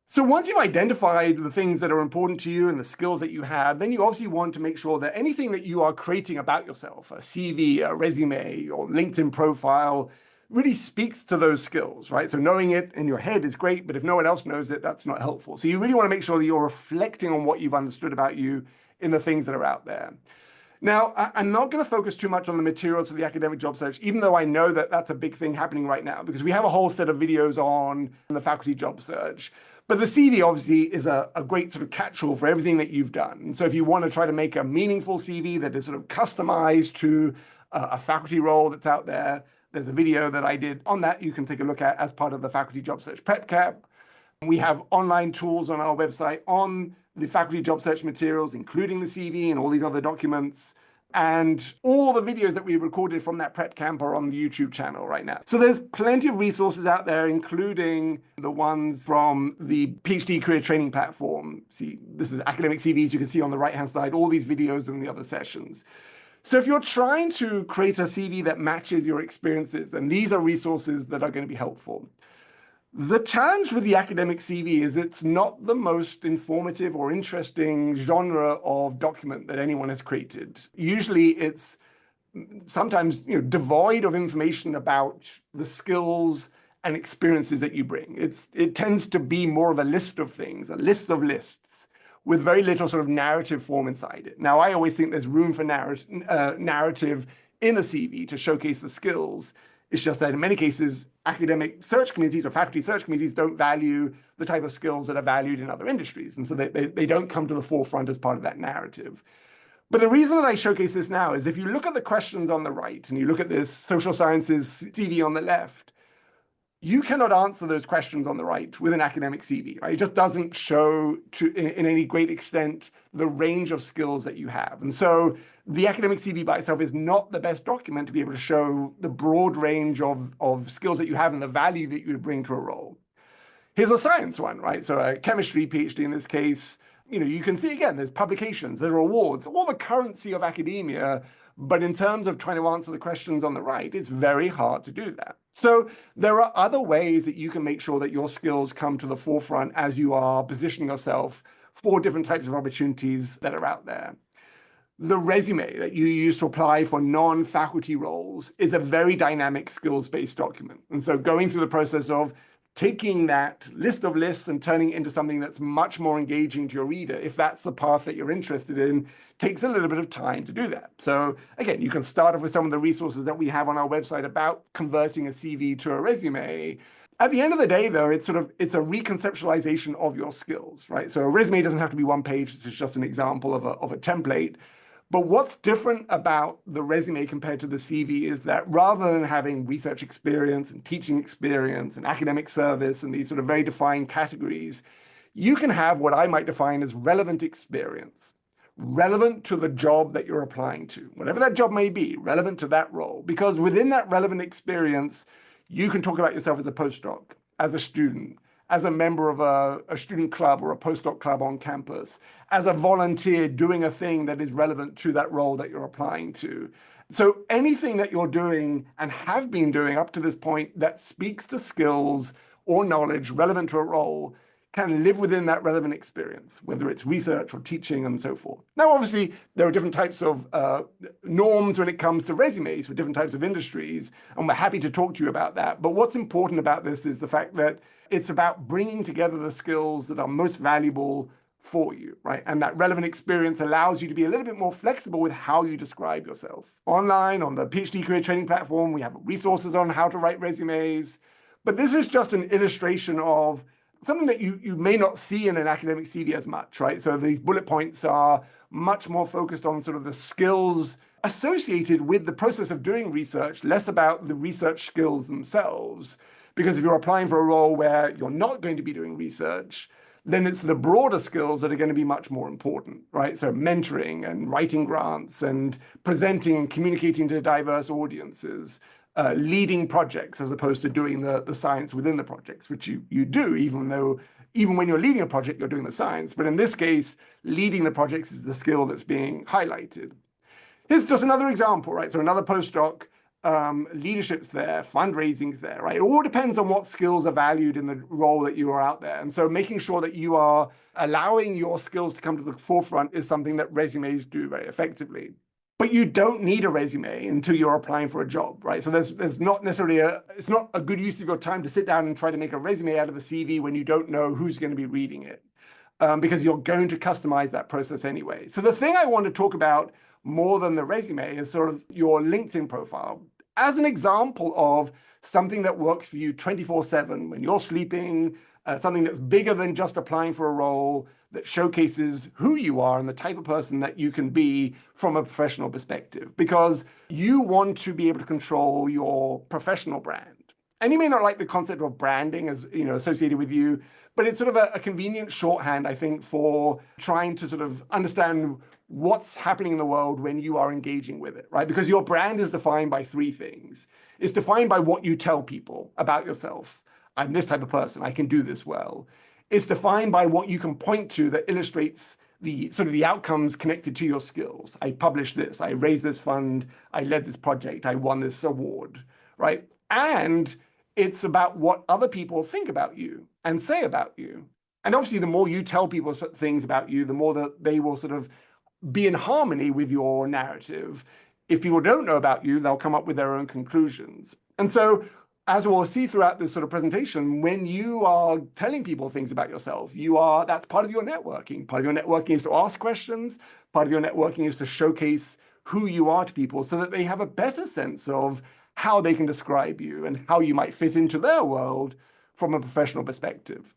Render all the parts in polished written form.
So once you've identified the things that are important to you and the skills that you have, then you obviously want to make sure that anything that you are creating about yourself, a CV, a resume, or LinkedIn profile, really speaks to those skills, right? So knowing it in your head is great, but if no one else knows it, that's not helpful. So you really want to make sure that you're reflecting on what you've understood about you in the things that are out there. Now, I'm not going to focus too much on the materials for the academic job search, even though I know that that's a big thing happening right now, because we have a whole set of videos on the faculty job search. But the CV obviously is a great sort of catch-all for everything that you've done. And so if you want to try to make a meaningful CV that is sort of customized to a faculty role that's out there, there's a video that I did on that you can take a look at as part of the faculty job search prep camp. We have online tools on our website on the faculty job search materials, including the CV and all these other documents. And all the videos that we recorded from that prep camp are on the YouTube channel right now. So there's plenty of resources out there, including the ones from the PhD career training platform. See, this is academic CVs. You can see on the right-hand side, all these videos and the other sessions. So if you're trying to create a CV that matches your experiences, and these are resources that are going to be helpful. The challenge with the academic CV is it's not the most informative or interesting genre of document that anyone has created. Usually it's sometimes devoid of information about the skills and experiences that you bring. It tends to be more of a list of things, a list of lists, with very little sort of narrative form inside it. Now, I always think there's room for narrative in a CV to showcase the skills. It's just that in many cases, academic search communities or faculty search communities don't value the type of skills that are valued in other industries. And so they don't come to the forefront as part of that narrative. But the reason that I showcase this now is if you look at the questions on the right and you look at this social sciences CV on the left, you cannot answer those questions on the right with an academic CV. Right? It just doesn't show in any great extent the range of skills that you have. And so the academic CV by itself is not the best document to be able to show the broad range of skills that you have and the value that you would bring to a role. Here's a science one, right? So a chemistry PhD in this case, you can see again, there's publications, there are awards, all the currency of academia. But in terms of trying to answer the questions on the right, it's very hard to do that. So there are other ways that you can make sure that your skills come to the forefront as you are positioning yourself for different types of opportunities that are out there. The resume that you use to apply for non-faculty roles is a very dynamic skills-based document. And so going through the process of taking that list of lists and turning it into something that's much more engaging to your reader, if that's the path that you're interested in, takes a little bit of time to do that. So again, you can start off with some of the resources that we have on our website about converting a CV to a resume. At the end of the day, though, it's a reconceptualization of your skills, right? So a resume doesn't have to be one page. It's just an example of a template. But what's different about the resume compared to the CV is that rather than having research experience and teaching experience and academic service and these sort of very defined categories, you can have what I might define as relevant experience, relevant to the job that you're applying to, whatever that job may be, relevant to that role. Because within that relevant experience, you can talk about yourself as a postdoc, as a student, as a member of a student club or a postdoc club on campus, as a volunteer doing a thing that is relevant to that role that you're applying to. So anything that you're doing and have been doing up to this point that speaks to skills or knowledge relevant to a role can live within that relevant experience, whether it's research or teaching and so forth. Now, obviously, there are different types of norms when it comes to resumes for different types of industries, and we're happy to talk to you about that. But what's important about this is the fact that it's about bringing together the skills that are most valuable for you, right? And that relevant experience allows you to be a little bit more flexible with how you describe yourself. Online, on the PhD career training platform, we have resources on how to write resumes. But this is just an illustration of something that you may not see in an academic CV as much, right? So these bullet points are much more focused on sort of the skills associated with the process of doing research, less about the research skills themselves. Because if you're applying for a role where you're not going to be doing research, then it's the broader skills that are going to be much more important, right? So mentoring and writing grants and presenting and communicating to diverse audiences, leading projects as opposed to doing the science within the projects, which you do, even when you're leading a project, you're doing the science. But in this case, leading the projects is the skill that's being highlighted. Here's just another example, right? So another postdoc leadership's there, fundraising's there, right? It all depends on what skills are valued in the role that you are out there. And so making sure that you are allowing your skills to come to the forefront is something that resumes do very effectively. But you don't need a resume until you're applying for a job, right? So there's not necessarily it's not a good use of your time to sit down and try to make a resume out of a CV when you don't know who's going to be reading it, because you're going to customize that process anyway. So the thing I want to talk about more than the resume is sort of your LinkedIn profile as an example of something that works for you 24/7 when you're sleeping, something that's bigger than just applying for a role, that showcases who you are and the type of person that you can be from a professional perspective, because you want to be able to control your professional brand. And you may not like the concept of branding as, associated with you, but it's sort of a convenient shorthand, I think, for trying to sort of understand what's happening in the world when you are engaging with it, right? Because your brand is defined by three things. It's defined by what you tell people about yourself. I'm this type of person. I can do this well. It's defined by what you can point to that illustrates the sort of the outcomes connected to your skills. I published this. I raised this fund. I led this project. I won this award, right? And it's about what other people think about you and say about you. And obviously, the more you tell people things about you, the more that they will sort of be in harmony with your narrative. If people don't know about you, they'll come up with their own conclusions. And so, as we'll see throughout this sort of presentation, when you are telling people things about yourself, that's part of your networking. Part of your networking is to ask questions. Part of your networking is to showcase who you are to people so that they have a better sense of how they can describe you and how you might fit into their world from a professional perspective.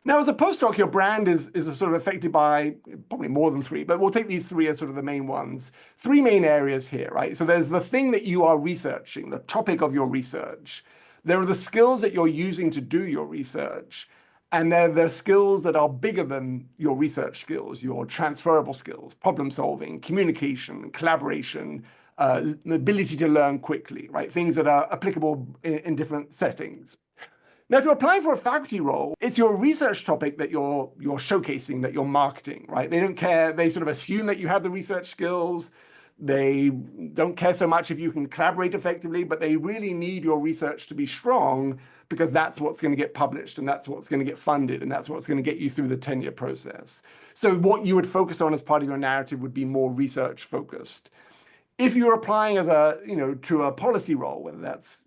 Now, as a postdoc, your brand is sort of affected by probably more than three, but we'll take these three as sort of the main ones. Three main areas here, right? So there's the thing that you are researching, the topic of your research. There are the skills that you're using to do your research. And there are skills that are bigger than your research skills, your transferable skills, problem solving, communication, collaboration, the ability to learn quickly, right? Things that are applicable in different settings. Now, if you're applying for a faculty role, it's your research topic that you're showcasing, that you're marketing, right? They don't care. They sort of assume that you have the research skills. They don't care so much if you can collaborate effectively, but they really need your research to be strong because that's what's going to get published and that's what's going to get funded and that's what's going to get you through the tenure process. So what you would focus on as part of your narrative would be more research focused. If you're applying as to a policy role, whether that's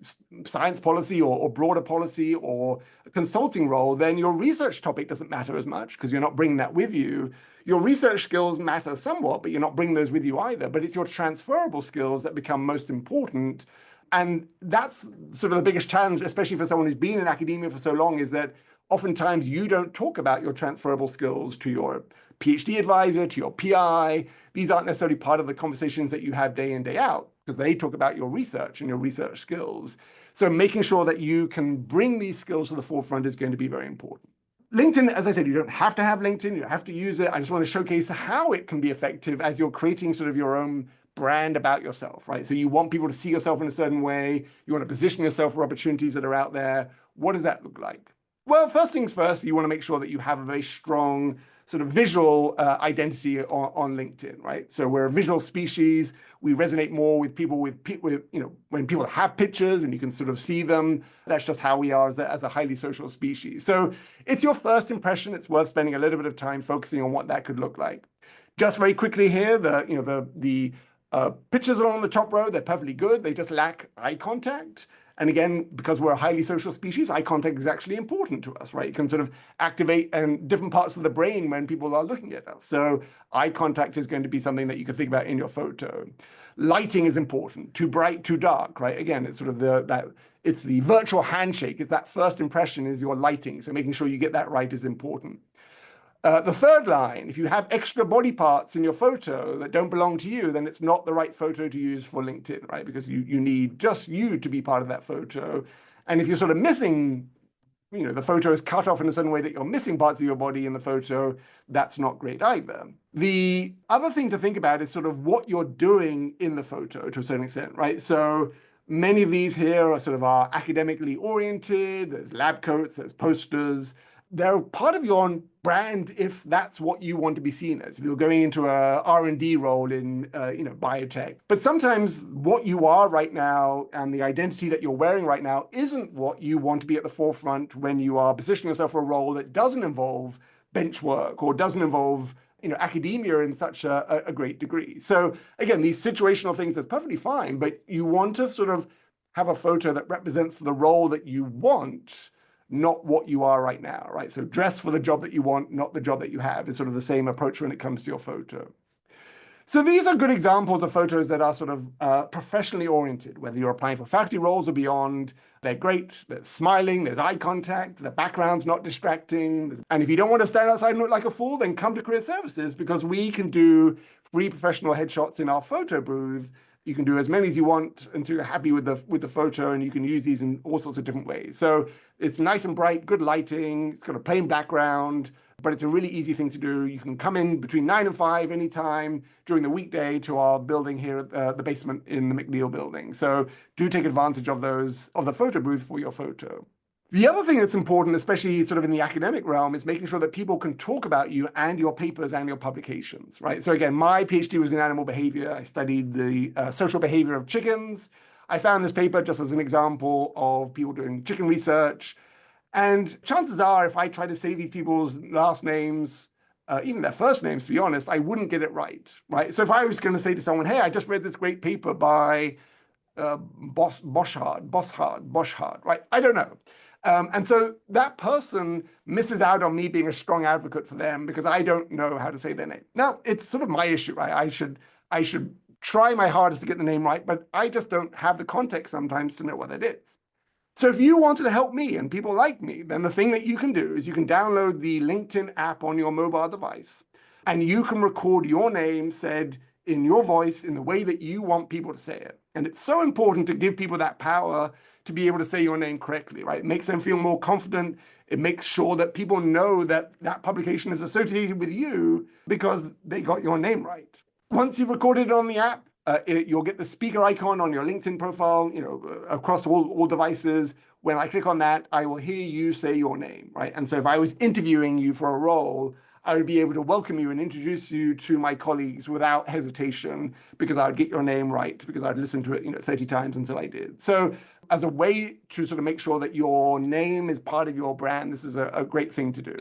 science policy or broader policy or a consulting role, then your research topic doesn't matter as much because you're not bringing that with you. Your research skills matter somewhat, but you're not bringing those with you either. But it's your transferable skills that become most important. And that's sort of the biggest challenge, especially for someone who's been in academia for so long, is that oftentimes you don't talk about your transferable skills to your PhD advisor, to your PI. These aren't necessarily part of the conversations that you have day in, day out, because they talk about your research and your research skills. So making sure that you can bring these skills to the forefront is going to be very important. LinkedIn, as I said, you don't have to have LinkedIn, you don't have to use it. I just want to showcase how it can be effective as you're creating sort of your own brand about yourself, right? So you want people to see yourself in a certain way. You want to position yourself for opportunities that are out there. What does that look like? Well, first things first, you want to make sure that you have a very strong sort of visual identity on LinkedIn, right? So we're a visual species. We resonate more with people with when people have pictures and you can sort of see them. That's just how we are as a highly social species. So it's your first impression. It's worth spending a little bit of time focusing on what that could look like. Just very quickly here, the pictures along the top row, they're perfectly good. They just lack eye contact. And again, because we're a highly social species, eye contact is actually important to us, right? It can sort of activate different parts of the brain when people are looking at us. So eye contact is going to be something that you can think about in your photo. Lighting is important. Too bright, too dark, right? Again, it's sort of it's the virtual handshake. It's that first impression is your lighting. So making sure you get that right is important. The third line, if you have extra body parts in your photo that don't belong to you, then it's not the right photo to use for LinkedIn, right? Because you need just you to be part of that photo. And if you're sort of missing, the photo is cut off in a certain way that you're missing parts of your body in the photo, that's not great either. The other thing to think about is sort of what you're doing in the photo to a certain extent, right? So many of these here are academically oriented. There's lab coats, there's posters. they're part of your brand if that's what you want to be seen as. If you're going into a R&D role in biotech. But sometimes what you are right now and the identity that you're wearing right now isn't what you want to be at the forefront when you are positioning yourself for a role that doesn't involve bench work or doesn't involve academia in such a great degree. So again, these situational things, that's perfectly fine, but you want to sort of have a photo that represents the role that you want, not what you are right now, right? So dress for the job that you want, not the job that you have, is sort of the same approach when it comes to your photo. So these are good examples of photos that are sort of professionally oriented, whether you're applying for faculty roles or beyond. They're great, they're smiling, there's eye contact, the background's not distracting. And if you don't want to stand outside and look like a fool, then come to Career Services, because we can do free professional headshots in our photo booth. You can do as many as you want until you're happy with the photo, and you can use these in all sorts of different ways. So it's nice and bright, good lighting, it's got a plain background, but it's a really easy thing to do. You can come in between 9 and 5 anytime during the weekday to our building here at the basement in the McNeil building. So do take advantage of the photo booth for your photo. The other thing that's important, especially sort of in the academic realm, is making sure that people can talk about you and your papers and your publications, right? So again, my PhD was in animal behavior. I studied the social behavior of chickens. I found this paper just as an example of people doing chicken research. And chances are, if I try to say these people's last names, even their first names, to be honest, I wouldn't get it right? So if I was going to say to someone, hey, I just read this great paper by Boschard, right? I don't know. And so that person misses out on me being a strong advocate for them because I don't know how to say their name. Now, it's sort of my issue, right? I should try my hardest to get the name right, but I just don't have the context sometimes to know what it is. So if you wanted to help me and people like me, then the thing that you can do is you can download the LinkedIn app on your mobile device, and you can record your name said in your voice in the way that you want people to say it. And it's so important to give people that power to be able to say your name correctly, right? It makes them feel more confident. It makes sure that people know that that publication is associated with you because they got your name right. Once you've recorded it on the app, you'll get the speaker icon on your LinkedIn profile, across all devices. When I click on that, I will hear you say your name, right? And so if I was interviewing you for a role, I would be able to welcome you and introduce you to my colleagues without hesitation, because I would get your name right, because I'd listened to it 30 times until I did. So as a way to sort of make sure that your name is part of your brand, this is a great thing to do.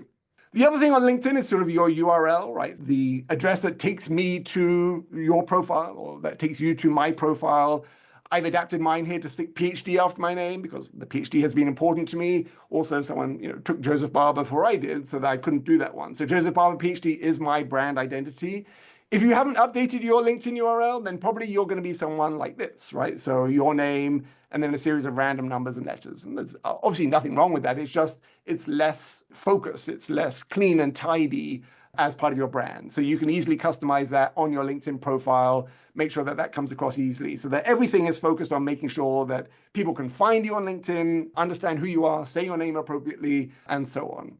The other thing on LinkedIn is sort of your URL, right? The address that takes me to your profile, or that takes you to my profile. I've adapted mine here to stick PhD after my name because the PhD has been important to me. Also, someone took Joseph Barber before I did, so that I couldn't do that one. So Joseph Barber PhD is my brand identity. If you haven't updated your LinkedIn URL, then probably you're going to be someone like this, right? So your name and then a series of random numbers and letters. And there's obviously nothing wrong with that. It's just, it's less focused. It's less clean and tidy as part of your brand. So you can easily customize that on your LinkedIn profile, make sure that that comes across easily so that everything is focused on making sure that people can find you on LinkedIn, understand who you are, say your name appropriately, and so on.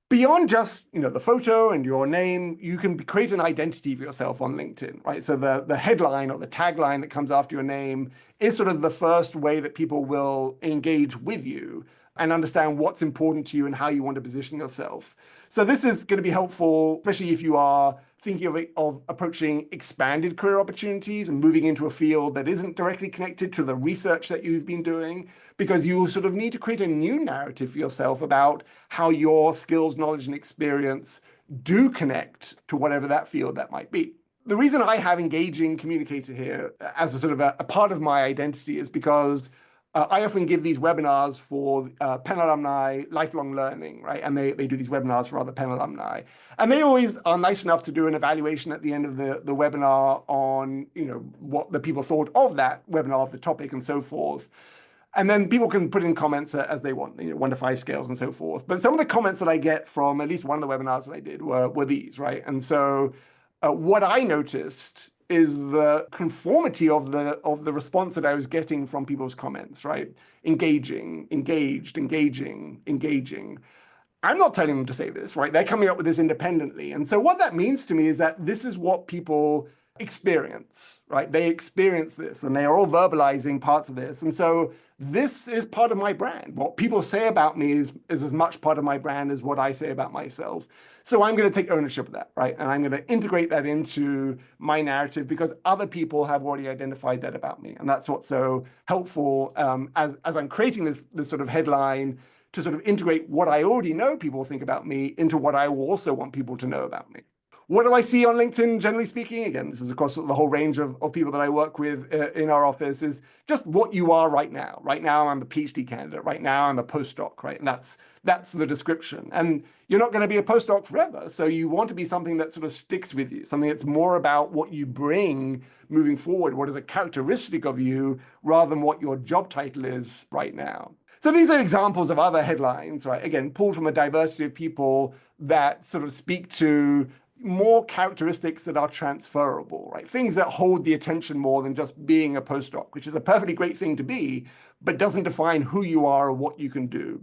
Beyond just the photo and your name, you can create an identity for yourself on LinkedIn, right? So the headline or the tagline that comes after your name is sort of the first way that people will engage with you and understand what's important to you and how you want to position yourself. So this is going to be helpful, especially if you are thinking of approaching expanded career opportunities and moving into a field that isn't directly connected to the research that you've been doing, because you sort of need to create a new narrative for yourself about how your skills, knowledge, and experience do connect to whatever that field that might be. The reason I have engaging communicator here as a sort of a part of my identity is because I often give these webinars for Penn alumni, lifelong learning, right? And they do these webinars for other Penn alumni. And they always are nice enough to do an evaluation at the end of the webinar on, what the people thought of that webinar, of the topic and so forth. And then people can put in comments as they want, 1 to 5 scales and so forth. But some of the comments that I get from at least one of the webinars that I did were these, right? And so what I noticed is the conformity of the response that I was getting from people's comments, right? Engaging, engaged, engaging, engaging. I'm not telling them to say this, right? They're coming up with this independently. And so what that means to me is that this is what people experience, right? They experience this and they are all verbalizing parts of this. And so this is part of my brand. What people say about me is as much part of my brand as what I say about myself. So I'm going to take ownership of that, right? And I'm going to integrate that into my narrative because other people have already identified that about me. And that's what's so helpful as I'm creating this sort of headline to sort of integrate what I already know people think about me into what I also want people to know about me. What do I see on LinkedIn, generally speaking? Again, this is across the whole range of people that I work with in our office, is just what you are right now. Right now, I'm a PhD candidate. Right now, I'm a postdoc, right? And that's the description. And you're not going to be a postdoc forever. So you want to be something that sort of sticks with you, something that's more about what you bring moving forward, what is a characteristic of you, rather than what your job title is right now. So these are examples of other headlines, right? Again, pulled from a diversity of people that sort of speak to more characteristics that are transferable, right? Things that hold the attention more than just being a postdoc, which is a perfectly great thing to be, but doesn't define who you are or what you can do.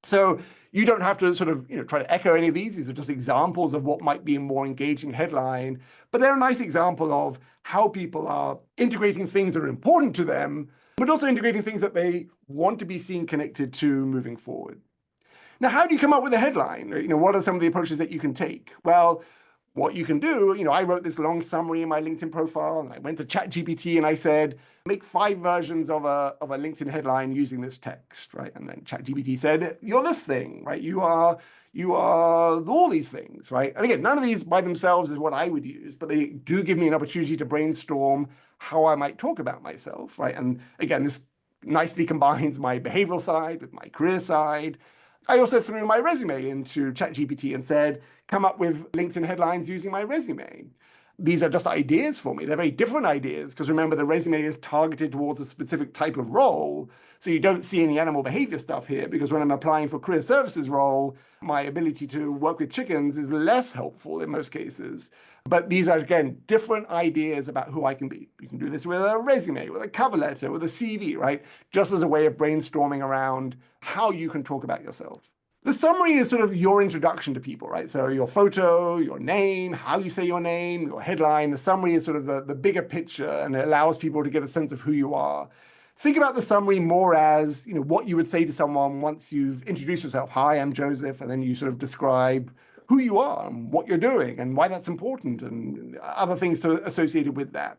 So you don't have to sort of try to echo any of these. These are just examples of what might be a more engaging headline, but they're a nice example of how people are integrating things that are important to them, but also integrating things that they want to be seen connected to moving forward. Now, how do you come up with a headline? What are some of the approaches that you can take? Well, what you can do, I wrote this long summary in my LinkedIn profile, and I went to ChatGPT and I said, make 5 versions of a LinkedIn headline using this text, right? And then ChatGPT said, you're this thing, right? You are all these things, right? And again, none of these by themselves is what I would use, but they do give me an opportunity to brainstorm how I might talk about myself, right? And again, this nicely combines my behavioral side with my career side. I also threw my resume into ChatGPT and said, come up with LinkedIn headlines using my resume. These are just ideas for me. They're very different ideas because remember, the resume is targeted towards a specific type of role. So you don't see any animal behavior stuff here because when I'm applying for career services role, my ability to work with chickens is less helpful in most cases. But these are, again, different ideas about who I can be. You can do this with a resume, with a cover letter, with a CV, right? Just as a way of brainstorming around how you can talk about yourself. The summary is sort of your introduction to people, right? So your photo, your name, how you say your name, your headline. The summary is sort of the bigger picture, and it allows people to get a sense of who you are. Think about the summary more as what you would say to someone once you've introduced yourself. Hi, I'm Joseph, and then you sort of describe who you are and what you're doing and why that's important and other things associated with that.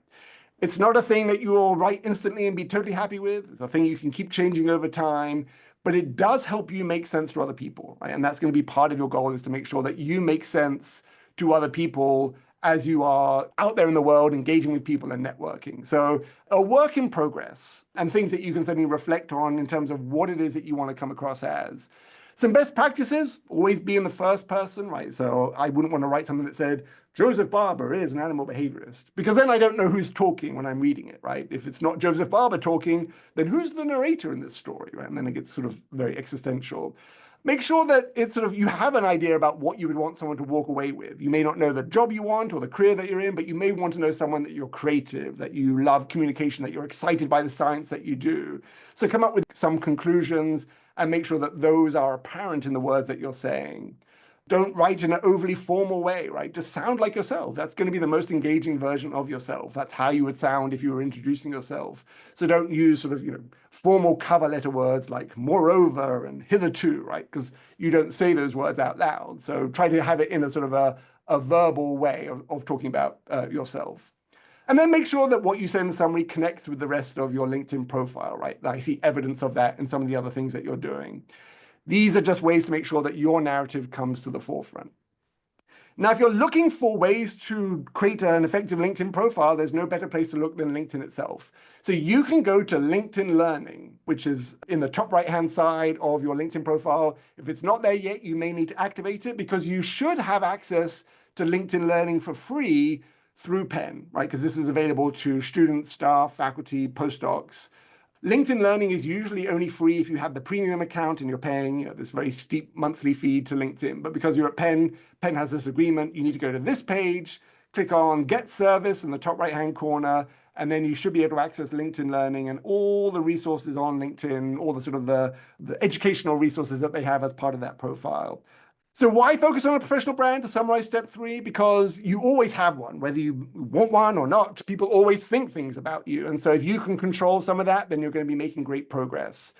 It's not a thing that you will write instantly and be totally happy with. It's a thing you can keep changing over time, but it does help you make sense to other people, right? And that's going to be part of your goal, is to make sure that you make sense to other people as you are out there in the world engaging with people and networking. So a work in progress and things that you can certainly reflect on in terms of what it is that you want to come across as. Some best practices, always be in the first person, right? So I wouldn't want to write something that said, Joseph Barber is an animal behaviorist, because then I don't know who's talking when I'm reading it, right? If it's not Joseph Barber talking, then who's the narrator in this story, right? And then it gets sort of very existential. Make sure that it's sort of, you have an idea about what you would want someone to walk away with. You may not know the job you want or the career that you're in, but you may want to know someone that you're creative, that you love communication, that you're excited by the science that you do. So come up with some conclusions and make sure that those are apparent in the words that you're saying. Don't write in an overly formal way, right? Just sound like yourself. That's going to be the most engaging version of yourself. That's how you would sound if you were introducing yourself. So don't use sort of, formal cover letter words like moreover and hitherto, right? Because you don't say those words out loud. So try to have it in a sort of a verbal way of talking about yourself. And then make sure that what you say in the summary connects with the rest of your LinkedIn profile, right? I see evidence of that in some of the other things that you're doing. These are just ways to make sure that your narrative comes to the forefront. Now, if you're looking for ways to create an effective LinkedIn profile, there's no better place to look than LinkedIn itself. So you can go to LinkedIn Learning, which is in the top right-hand side of your LinkedIn profile. If it's not there yet, you may need to activate it, because you should have access to LinkedIn Learning for free through Penn, right? Because this is available to students, staff, faculty, postdocs. LinkedIn Learning is usually only free if you have the premium account and you're paying this very steep monthly fee to LinkedIn. But because you're at Penn, Penn has this agreement. You need to go to this page, click on Get Service in the top right-hand corner, and then you should be able to access LinkedIn Learning and all the resources on LinkedIn, all the sort of the educational resources that they have as part of that profile. So why focus on a professional brand to summarize step three? Because you always have one, whether you want one or not. People always think things about you. And so if you can control some of that, then you're going to be making great progress.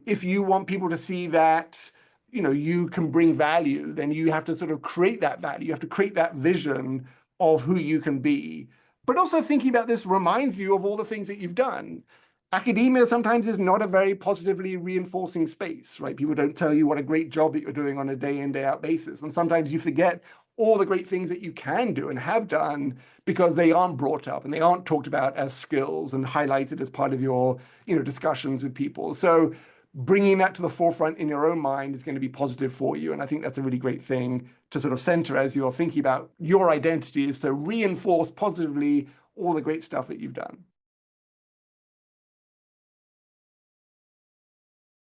If you want people to see that, you can bring value, then you have to sort of create that value. You have to create that vision of who you can be. But also thinking about this reminds you of all the things that you've done. Academia sometimes is not a very positively reinforcing space, right? People don't tell you what a great job that you're doing on a day in, day out basis. And sometimes you forget all the great things that you can do and have done because they aren't brought up and they aren't talked about as skills and highlighted as part of your, discussions with people. So bringing that to the forefront in your own mind is going to be positive for you. And I think that's a really great thing to sort of center as you're thinking about your identity, is to reinforce positively all the great stuff that you've done.